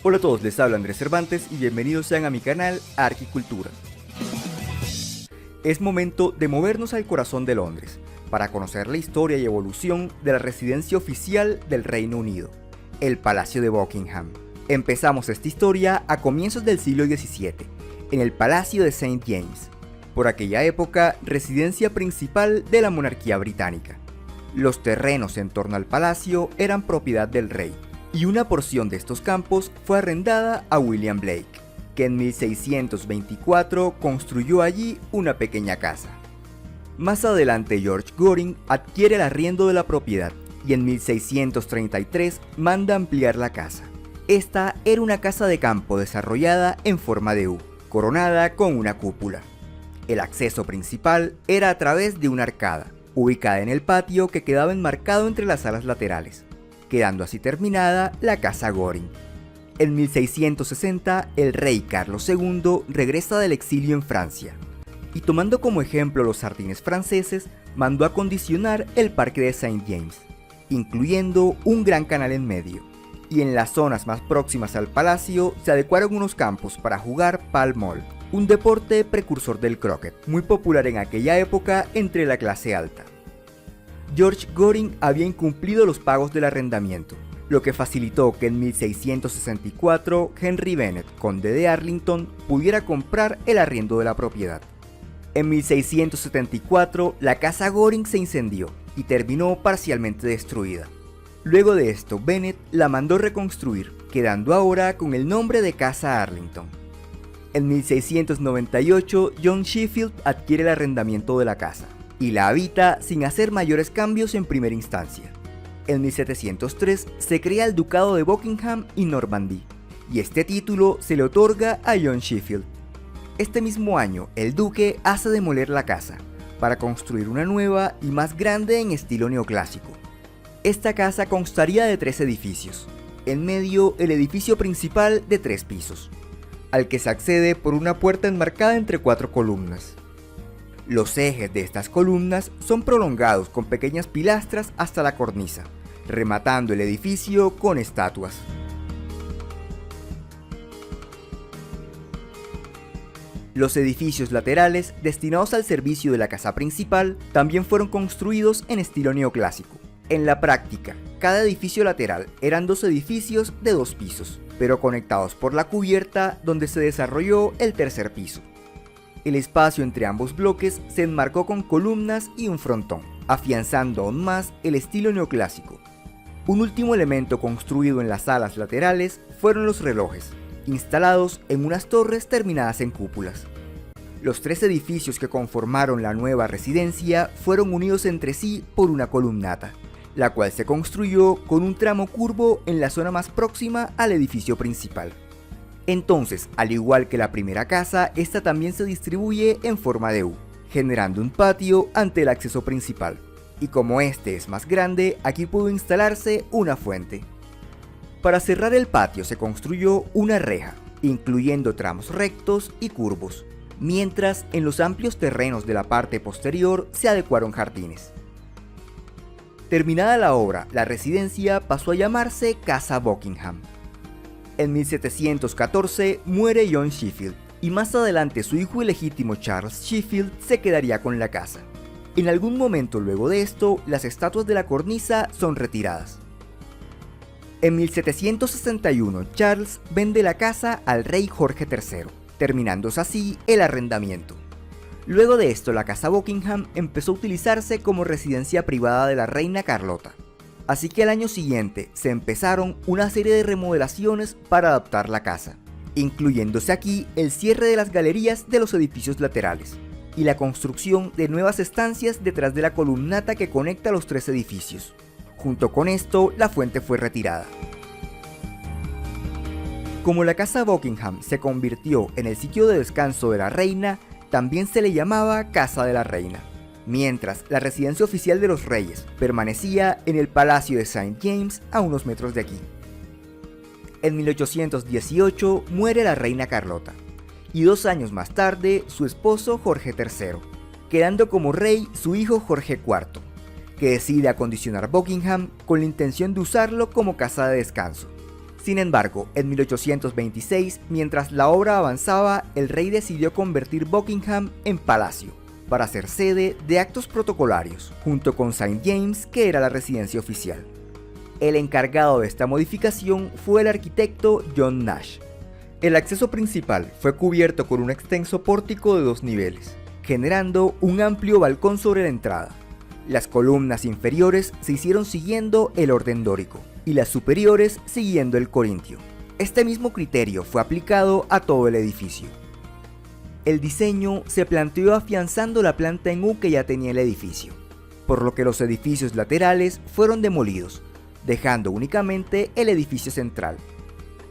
Hola a todos, les habla Andrés Cervantes y bienvenidos sean a mi canal Arquicultura. Es momento de movernos al corazón de Londres para conocer la historia y evolución de la residencia oficial del Reino Unido, el Palacio de Buckingham. Empezamos esta historia a comienzos del siglo XVII, en el Palacio de St. James, por aquella época residencia principal de la monarquía británica. Los terrenos en torno al palacio eran propiedad del rey, y una porción de estos campos fue arrendada a William Blake, que en 1624 construyó allí una pequeña casa. Más adelante George Goring adquiere el arriendo de la propiedad y en 1633 manda ampliar la casa. Esta era una casa de campo desarrollada en forma de U, coronada con una cúpula. El acceso principal era a través de una arcada, ubicada en el patio que quedaba enmarcado entre las salas laterales, quedando así terminada la Casa Goring. En 1660, el rey Carlos II regresa del exilio en Francia, y tomando como ejemplo los jardines franceses, mandó acondicionar el parque de St. James, incluyendo un gran canal en medio, y en las zonas más próximas al palacio se adecuaron unos campos para jugar pall mall, un deporte precursor del croquet, muy popular en aquella época entre la clase alta. George Goring había incumplido los pagos del arrendamiento, lo que facilitó que en 1664 Henry Bennet, conde de Arlington, pudiera comprar el arriendo de la propiedad. En 1674 la casa Goring se incendió y terminó parcialmente destruida. Luego de esto, Bennet la mandó reconstruir, quedando ahora con el nombre de Casa Arlington. En 1698, John Sheffield adquiere el arrendamiento de la casa y la habita sin hacer mayores cambios en primera instancia. En 1703 se crea el Ducado de Buckingham y Normandía, y este título se le otorga a John Sheffield. Este mismo año, el duque hace demoler la casa, para construir una nueva y más grande en estilo neoclásico. Esta casa constaría de 3 edificios, en medio el edificio principal de 3 pisos, al que se accede por una puerta enmarcada entre 4 columnas. Los ejes de estas columnas son prolongados con pequeñas pilastras hasta la cornisa, rematando el edificio con estatuas. Los edificios laterales, destinados al servicio de la casa principal, también fueron construidos en estilo neoclásico. En la práctica, cada edificio lateral eran 2 edificios de 2 pisos, pero conectados por la cubierta donde se desarrolló el tercer piso. El espacio entre ambos bloques se enmarcó con columnas y un frontón, afianzando aún más el estilo neoclásico. Un último elemento construido en las alas laterales fueron los relojes, instalados en unas torres terminadas en cúpulas. Los 3 edificios que conformaron la nueva residencia fueron unidos entre sí por una columnata, la cual se construyó con un tramo curvo en la zona más próxima al edificio principal. Entonces, al igual que la primera casa, esta también se distribuye en forma de U, generando un patio ante el acceso principal. Y como este es más grande, aquí pudo instalarse una fuente. Para cerrar el patio se construyó una reja, incluyendo tramos rectos y curvos, mientras en los amplios terrenos de la parte posterior se adecuaron jardines. Terminada la obra, la residencia pasó a llamarse Casa Buckingham. En 1714 muere John Sheffield, y más adelante su hijo ilegítimo Charles Sheffield se quedaría con la casa. En algún momento luego de esto, las estatuas de la cornisa son retiradas. En 1761, Charles vende la casa al rey Jorge III, terminándose así el arrendamiento. Luego de esto, la casa Buckingham empezó a utilizarse como residencia privada de la reina Carlota. Así que al año siguiente se empezaron una serie de remodelaciones para adaptar la casa, incluyéndose aquí el cierre de las galerías de los edificios laterales y la construcción de nuevas estancias detrás de la columnata que conecta los 3 edificios. Junto con esto, la fuente fue retirada. Como la casa Buckingham se convirtió en el sitio de descanso de la reina, también se le llamaba Casa de la Reina, mientras la residencia oficial de los reyes permanecía en el Palacio de St. James a unos metros de aquí. En 1818 muere la reina Carlota, y 2 años más tarde su esposo Jorge III, quedando como rey su hijo Jorge IV, que decide acondicionar Buckingham con la intención de usarlo como casa de descanso, Sin embargo, en 1826, mientras la obra avanzaba, el rey decidió convertir Buckingham en palacio, para ser sede de actos protocolarios, junto con St. James, que era la residencia oficial. El encargado de esta modificación fue el arquitecto John Nash. El acceso principal fue cubierto con un extenso pórtico de 2 niveles, generando un amplio balcón sobre la entrada. Las columnas inferiores se hicieron siguiendo el orden dórico y las superiores siguiendo el corintio. Este mismo criterio fue aplicado a todo el edificio. El diseño se planteó afianzando la planta en U que ya tenía el edificio, por lo que los edificios laterales fueron demolidos, dejando únicamente el edificio central.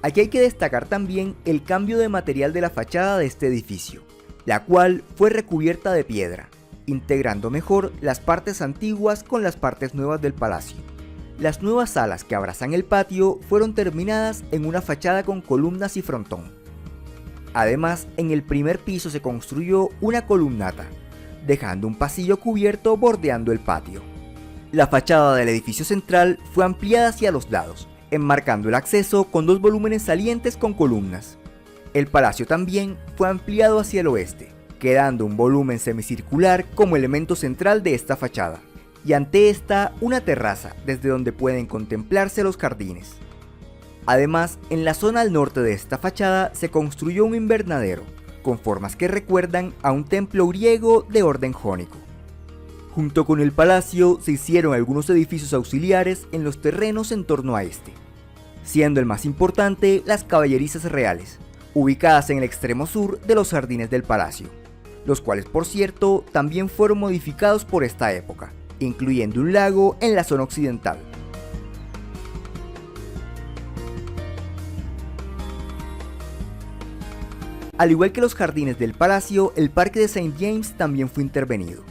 Aquí hay que destacar también el cambio de material de la fachada de este edificio, la cual fue recubierta de piedra, integrando mejor las partes antiguas con las partes nuevas del palacio. Las nuevas salas que abrazan el patio fueron terminadas en una fachada con columnas y frontón. Además, en el primer piso se construyó una columnata, dejando un pasillo cubierto bordeando el patio. La fachada del edificio central fue ampliada hacia los lados, enmarcando el acceso con 2 volúmenes salientes con columnas. El palacio también fue ampliado hacia el oeste, quedando un volumen semicircular como elemento central de esta fachada, y ante esta una terraza desde donde pueden contemplarse los jardines. Además, en la zona al norte de esta fachada se construyó un invernadero, con formas que recuerdan a un templo griego de orden jónico. Junto con el palacio se hicieron algunos edificios auxiliares en los terrenos en torno a este, siendo el más importante las caballerizas reales, ubicadas en el extremo sur de los jardines del palacio, los cuales por cierto también fueron modificados por esta época, incluyendo un lago en la zona occidental. Al igual que los jardines del palacio, el parque de St. James también fue intervenido.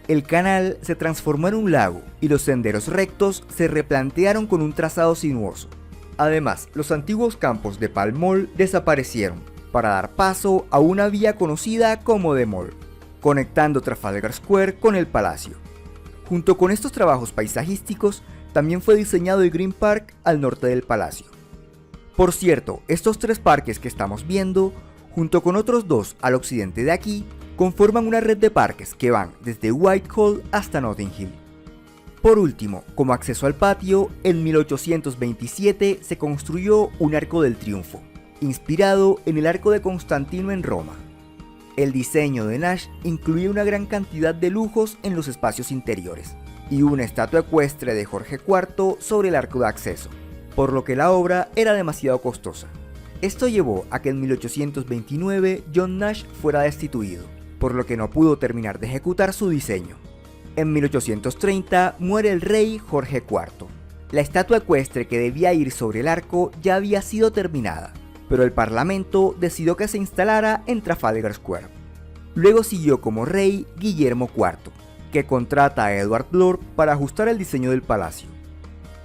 El canal se transformó en un lago y los senderos rectos se replantearon con un trazado sinuoso. Además, los antiguos campos de Pall Mall desaparecieron para dar paso a una vía conocida como The Mall, conectando Trafalgar Square con el palacio. Junto con estos trabajos paisajísticos, también fue diseñado el Green Park al norte del palacio. Por cierto, estos 3 parques que estamos viendo, junto con otros 2 al occidente de aquí, conforman una red de parques que van desde Whitehall hasta Notting Hill. Por último, como acceso al patio, en 1827 se construyó un Arco del Triunfo, inspirado en el Arco de Constantino en Roma. El diseño de Nash incluía una gran cantidad de lujos en los espacios interiores, y una estatua ecuestre de Jorge IV sobre el arco de acceso, por lo que la obra era demasiado costosa. Esto llevó a que en 1829 John Nash fuera destituido, por lo que no pudo terminar de ejecutar su diseño. En 1830 muere el rey Jorge IV. La estatua ecuestre que debía ir sobre el arco ya había sido terminada, pero el parlamento decidió que se instalara en Trafalgar Square. Luego siguió como rey Guillermo IV, que contrata a Edward Blore para ajustar el diseño del palacio.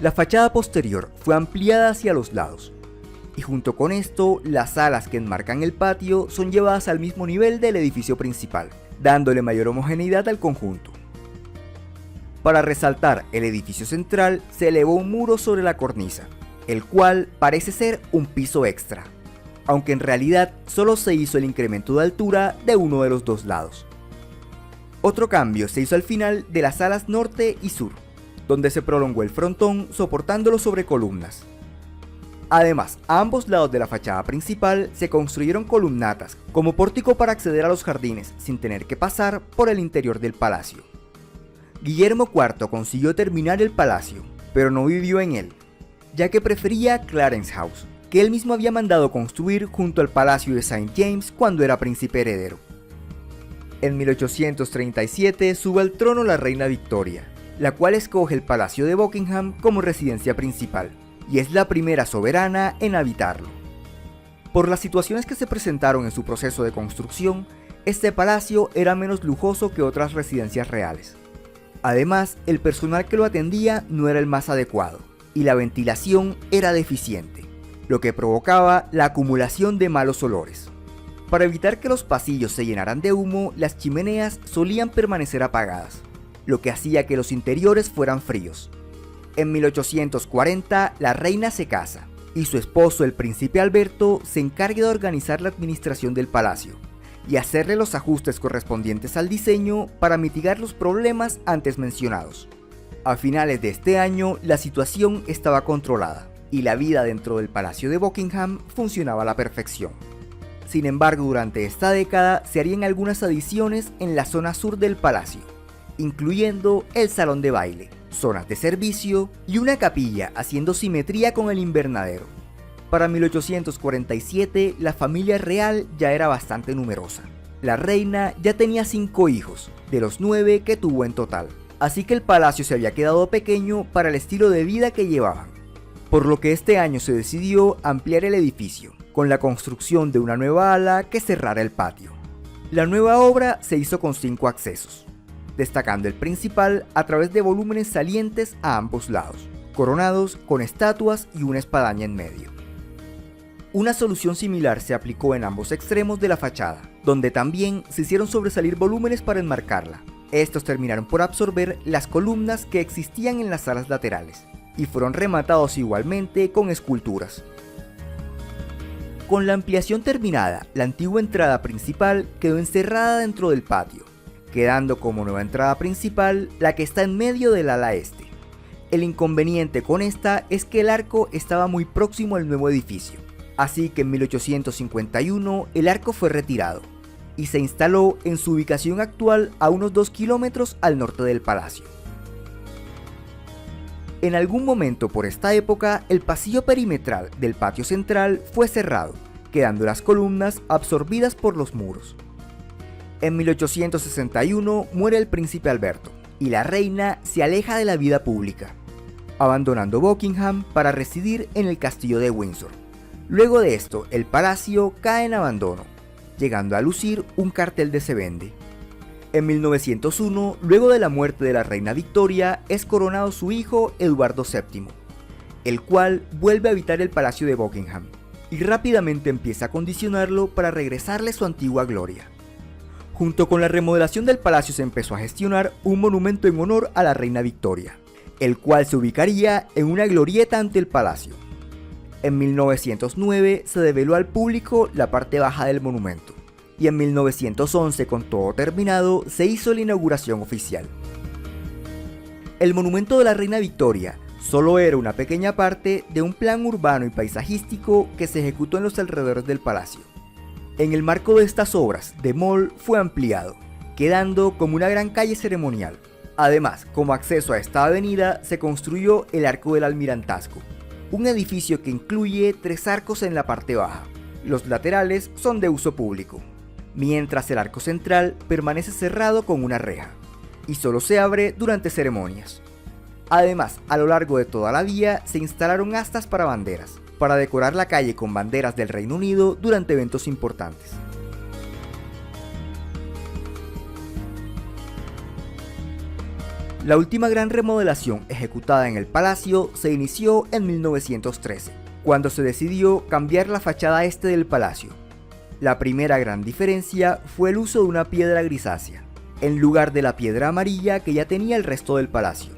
La fachada posterior fue ampliada hacia los lados, y junto con esto, las salas que enmarcan el patio son llevadas al mismo nivel del edificio principal, dándole mayor homogeneidad al conjunto. Para resaltar el edificio central, se elevó un muro sobre la cornisa, el cual parece ser un piso extra, aunque en realidad solo se hizo el incremento de altura de uno de los 2 lados. Otro cambio se hizo al final de las salas norte y sur, donde se prolongó el frontón soportándolo sobre columnas. Además, a ambos lados de la fachada principal se construyeron columnatas como pórtico para acceder a los jardines sin tener que pasar por el interior del palacio. Guillermo IV consiguió terminar el palacio, pero no vivió en él, ya que prefería Clarence House, que él mismo había mandado construir junto al palacio de St. James cuando era príncipe heredero. En 1837 sube al trono la reina Victoria, la cual escoge el palacio de Buckingham como residencia principal, y es la primera soberana en habitarlo. Por las situaciones que se presentaron en su proceso de construcción, este palacio era menos lujoso que otras residencias reales. Además, el personal que lo atendía no era el más adecuado, y la ventilación era deficiente, lo que provocaba la acumulación de malos olores. Para evitar que los pasillos se llenaran de humo, las chimeneas solían permanecer apagadas, lo que hacía que los interiores fueran fríos. En 1840 la reina se casa y su esposo, el príncipe Alberto, se encarga de organizar la administración del palacio y hacerle los ajustes correspondientes al diseño para mitigar los problemas antes mencionados. A finales de este año, la situación estaba controlada y la vida dentro del Palacio de Buckingham funcionaba a la perfección. Sin embargo, durante esta década se harían algunas adiciones en la zona sur del palacio, incluyendo el salón de baile, zonas de servicio y una capilla, haciendo simetría con el invernadero. Para 1847, la familia real ya era bastante numerosa. La reina ya tenía 5 hijos, de los 9 que tuvo en total, así que el palacio se había quedado pequeño para el estilo de vida que llevaban. Por lo que este año se decidió ampliar el edificio, con la construcción de una nueva ala que cerrara el patio. La nueva obra se hizo con 5 accesos, destacando el principal a través de volúmenes salientes a ambos lados, coronados con estatuas y una espadaña en medio. Una solución similar se aplicó en ambos extremos de la fachada, donde también se hicieron sobresalir volúmenes para enmarcarla. Estos terminaron por absorber las columnas que existían en las alas laterales, y fueron rematados igualmente con esculturas. Con la ampliación terminada, la antigua entrada principal quedó encerrada dentro del patio, quedando como nueva entrada principal la que está en medio del ala este. El inconveniente con esta es que el arco estaba muy próximo al nuevo edificio, así que en 1851 el arco fue retirado y se instaló en su ubicación actual a unos 2 kilómetros al norte del palacio. En algún momento por esta época, el pasillo perimetral del patio central fue cerrado, quedando las columnas absorbidas por los muros. En 1861 muere el príncipe Alberto y la reina se aleja de la vida pública, abandonando Buckingham para residir en el castillo de Windsor. Luego de esto, el palacio cae en abandono, llegando a lucir un cartel de "se vende". En 1901, luego de la muerte de la reina Victoria, es coronado su hijo Eduardo VII, el cual vuelve a habitar el palacio de Buckingham y rápidamente empieza a condicionarlo para regresarle su antigua gloria. Junto con la remodelación del palacio se empezó a gestionar un monumento en honor a la reina Victoria, el cual se ubicaría en una glorieta ante el palacio. En 1909 se develó al público la parte baja del monumento, y en 1911, con todo terminado, se hizo la inauguración oficial. El monumento de la reina Victoria solo era una pequeña parte de un plan urbano y paisajístico que se ejecutó en los alrededores del palacio. En el marco de estas obras, The Mall fue ampliado, quedando como una gran calle ceremonial. Además, como acceso a esta avenida, se construyó el Arco del Almirantazgo, un edificio que incluye 3 arcos en la parte baja. Los laterales son de uso público, mientras el arco central permanece cerrado con una reja, y solo se abre durante ceremonias. Además, a lo largo de toda la vía se instalaron astas para banderas, para decorar la calle con banderas del Reino Unido durante eventos importantes. La última gran remodelación ejecutada en el palacio se inició en 1913, cuando se decidió cambiar la fachada este del palacio. La primera gran diferencia fue el uso de una piedra grisácea, en lugar de la piedra amarilla que ya tenía el resto del palacio.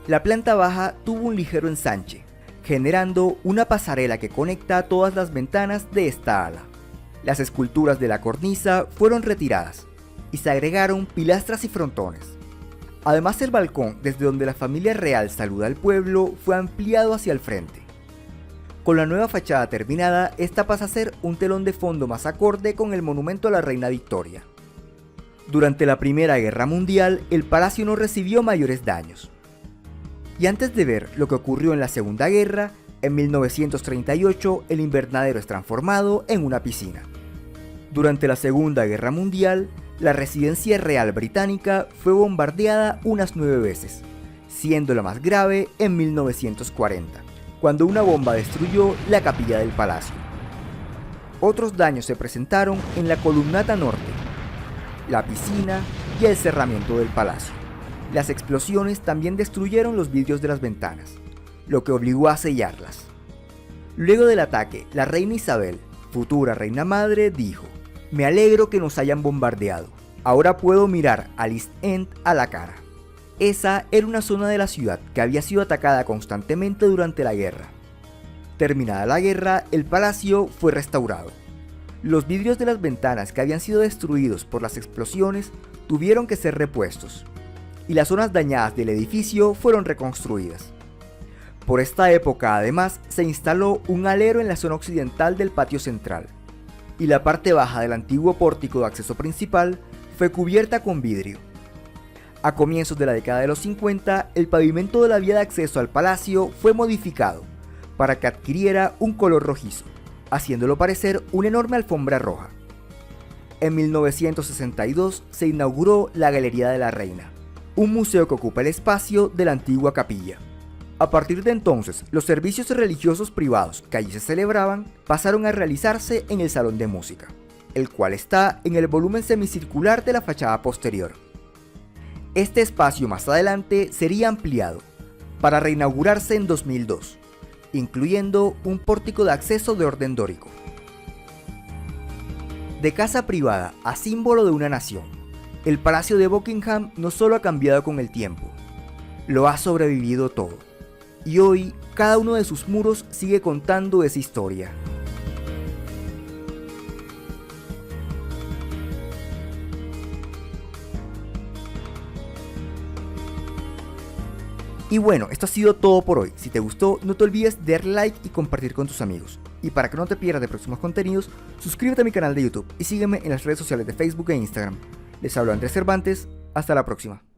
La planta baja tuvo un ligero ensanche, generando una pasarela que conecta todas las ventanas de esta ala. Las esculturas de la cornisa fueron retiradas y se agregaron pilastras y frontones. Además, el balcón desde donde la familia real saluda al pueblo fue ampliado hacia el frente. Con la nueva fachada terminada, esta pasa a ser un telón de fondo más acorde con el monumento a la reina Victoria. Durante la Primera Guerra Mundial, el palacio no recibió mayores daños. Y antes de ver lo que ocurrió en la Segunda Guerra, en 1938 el invernadero es transformado en una piscina. Durante la Segunda Guerra Mundial, la residencia real británica fue bombardeada unas 9 veces, siendo la más grave en 1940, cuando una bomba destruyó la capilla del palacio. Otros daños se presentaron en la columnata norte, la piscina y el cerramiento del palacio. Las explosiones también destruyeron los vidrios de las ventanas, lo que obligó a sellarlas. Luego del ataque, la reina Isabel, futura reina madre, dijo: "Me alegro que nos hayan bombardeado. Ahora puedo mirar al East End a la cara". Esa era una zona de la ciudad que había sido atacada constantemente durante la guerra. Terminada la guerra, el palacio fue restaurado. Los vidrios de las ventanas que habían sido destruidos por las explosiones tuvieron que ser repuestos, y las zonas dañadas del edificio fueron reconstruidas. Por esta época, además, se instaló un alero en la zona occidental del patio central, y la parte baja del antiguo pórtico de acceso principal fue cubierta con vidrio. A comienzos de la década de los 50, el pavimento de la vía de acceso al palacio fue modificado para que adquiriera un color rojizo, haciéndolo parecer una enorme alfombra roja. En 1962 se inauguró la Galería de la Reina, un museo que ocupa el espacio de la antigua capilla. A partir de entonces, los servicios religiosos privados que allí se celebraban pasaron a realizarse en el Salón de Música, el cual está en el volumen semicircular de la fachada posterior. Este espacio más adelante sería ampliado para reinaugurarse en 2002, incluyendo un pórtico de acceso de orden dórico. De casa privada a símbolo de una nación, el Palacio de Buckingham no solo ha cambiado con el tiempo, lo ha sobrevivido todo. Y hoy, cada uno de sus muros sigue contando esa historia. Y bueno, esto ha sido todo por hoy. Si te gustó, no te olvides de darle like y compartir con tus amigos. Y para que no te pierdas de próximos contenidos, suscríbete a mi canal de YouTube y sígueme en las redes sociales de Facebook e Instagram. Les hablo Andrés Cervantes, hasta la próxima.